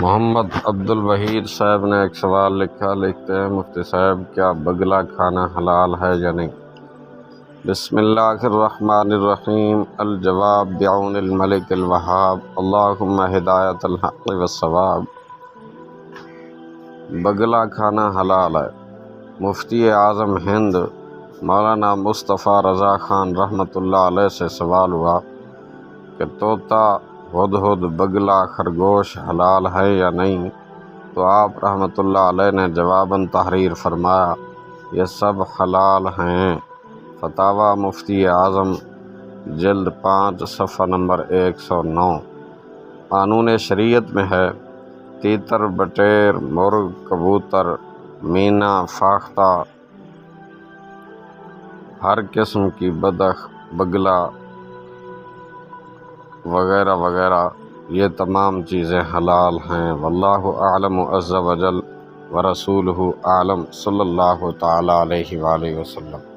محمد عبد الوحید صاحب نے ایک سوال لکھتے ہیں مفتی صاحب کیا بگلا کھانا حلال ہے یا نہیں؟ بسم اللہ الرحمن الرحیم۔ الجواب بعون الملک الوہاب، اللہم ہدایت الحق والصواب۔ بگلا کھانا حلال ہے۔ مفتی اعظم ہند مولانا مصطفیٰ رضا خان رحمۃ اللہ علیہ سے سوال ہوا کہ طوطا، ہدہد، بگلا، خرگوش حلال ہے یا نہیں؟ تو آپ رحمۃ اللہ علیہ نے جواباً تحریر فرمایا یہ سب حلال ہیں۔ فتاویٰ مفتی اعظم جلد 5 صفحہ نمبر 109۔ قانون شریعت میں ہے تیتر، بٹیر، مرغ، کبوتر، مینا، فاختہ، ہر قسم کی بطخ، بگلا وغیرہ وغیرہ، یہ تمام چیزیں حلال ہیں۔ واللہ اعلم عز وجل ورسولہ اعلم، صلی اللہ تعالی علیہ وآلہ وسلم۔